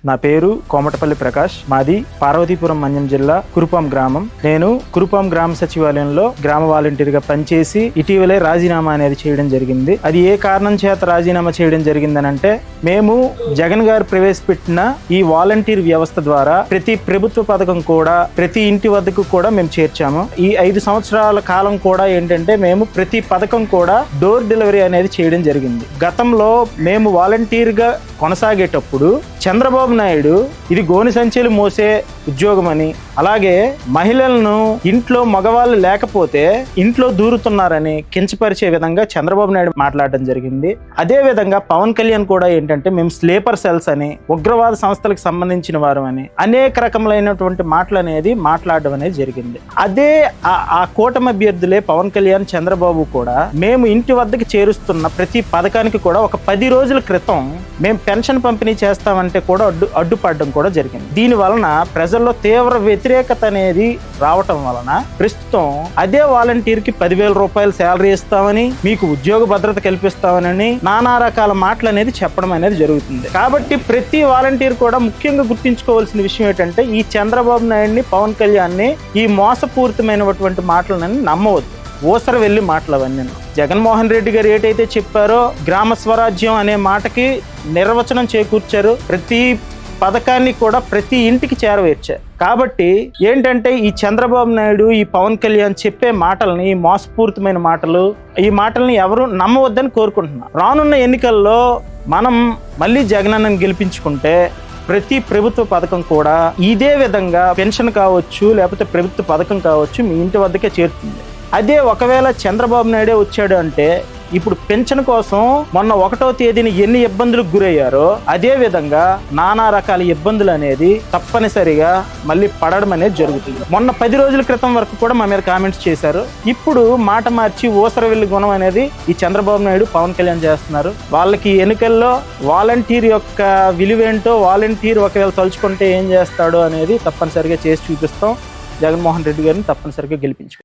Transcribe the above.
నా పేరు కోమటపల్లి ప్రకాష్. మాది పార్వతీపురం మన్యం జిల్లా కురుపాం గ్రామం. నేను కురుపాం గ్రామ సచివాలయంలో గ్రామ వాలంటీర్గా పనిచేసి ఇటీవలే రాజీనామా అనేది చేయడం జరిగింది. అది ఏ కారణం చేత రాజీనామా చేయడం జరిగిందనంటే, మేము జగన్ గారు ప్రవేశపెట్టిన ఈ వాలంటీర్ వ్యవస్థ ద్వారా ప్రతి ప్రభుత్వ పథకం కూడా ప్రతి ఇంటి వద్దకు కూడా మేము చేర్చాము. ఈ 5 సంవత్సరాల కాలం కూడా ఏంటంటే మేము ప్రతి పథకం కూడా డోర్ డెలివరీ అనేది చేయడం జరిగింది. గతంలో మేము వాలంటీర్గా కొనసాగేటప్పుడు చంద్రబాబు నాయుడు ఇది గోని సంచులు మోసే ఉద్యోగం అని, అలాగే మహిళలను ఇంట్లో మగవాళ్ళు లేకపోతే ఇంట్లో దూరుతున్నారని కించపరిచే విధంగా చంద్రబాబు నాయుడు మాట్లాడడం జరిగింది. అదే విధంగా పవన్ కళ్యాణ్ కూడా ఏంటంటే మేము స్లీపర్ సెల్స్ అని, ఉగ్రవాద సంస్థలకు సంబంధించిన వారు అని అనేక రకములైనటువంటి మాటలు అనేది మాట్లాడడం అనేది జరిగింది. అదే ఆ కూటమి అభ్యర్థులే పవన్ కళ్యాణ్, చంద్రబాబు కూడా మేము ఇంటి వద్దకు చేరుస్తున్న ప్రతి పథకానికి కూడా ఒక 10 రోజుల క్రితం మేము పెన్షన్ పంపిణీ చేస్తామంటే కూడా అడ్డుపడడం కూడా జరిగింది. దీని వలన ప్రజల్లో తీవ్ర వ్యతిరేకత అనేది రావటం వలన ప్రస్తుతం అదే వాలంటీర్కి 10,000 రూపాయలు శాలరీ ఇస్తామని, మీకు ఉద్యోగ భద్రత కల్పిస్తామని నానా రకాల మాటలు అనేది చెప్పడం అనేది జరుగుతుంది. కాబట్టి ప్రతి వాలంటీర్ కూడా ముఖ్యంగా గుర్తించుకోవాల్సిన విషయం ఏంటంటే, ఈ చంద్రబాబు నాయుడిని, పవన్ కళ్యాణ్ని ఈ మోసపూరితమైనటువంటి మాటలని నమ్మవద్దు. ఓసర వెళ్ళి మాటలు అవన్నీ. జగన్మోహన్ రెడ్డి గారు ఏటైతే చెప్పారో గ్రామ స్వరాజ్యం అనే మాటకి నిర్వచనం చేకూర్చారు. ప్రతి పథకాన్ని కూడా ప్రతి ఇంటికి చేరవేర్చారు. కాబట్టి ఏంటంటే ఈ చంద్రబాబు నాయుడు, ఈ పవన్ కళ్యాణ్ చెప్పే మాటల్ని, ఈ మోసపూరితమైన మాటలు, ఈ మాటల్ని ఎవరు నమ్మవద్దని కోరుకుంటున్నారు. రానున్న ఎన్నికల్లో మనం మళ్ళీ జగనన్నను గెలిపించుకుంటే ప్రతి ప్రభుత్వ పథకం కూడా ఇదే విధంగా పెన్షన్ కావచ్చు, లేకపోతే ప్రభుత్వ పథకం కావచ్చు, మీ ఇంటి వద్దకే చేరుతుంది. అదే ఒకవేళ చంద్రబాబు నాయుడే వచ్చాడు అంటే, ఇప్పుడు పెన్షన్ కోసం మొన్న 1వ తేదీని ఎన్ని ఇబ్బందులకు గురయ్యారో అదే విధంగా నానా రకాల ఇబ్బందులు అనేది తప్పనిసరిగా మళ్ళీ పడడం అనేది జరుగుతుంది. మొన్న 10 రోజుల క్రితం వరకు కూడా మా మీద కామెంట్స్ చేశారు. ఇప్పుడు మాట మార్చి ఊసరవెల్లి గుణం అనేది ఈ చంద్రబాబు నాయుడు, పవన్ కళ్యాణ్ చేస్తున్నారు. వాళ్ళకి ఎన్నికల్లో వాలంటీర్ యొక్క విలువేంటో, వాలంటీర్ ఒకవేళ తలుచుకుంటే ఏం చేస్తాడో అనేది తప్పనిసరిగా చేసి చూపిస్తాం. జగన్మోహన్ రెడ్డి గారిని తప్పనిసరిగా గెలిపించుకుంటాం.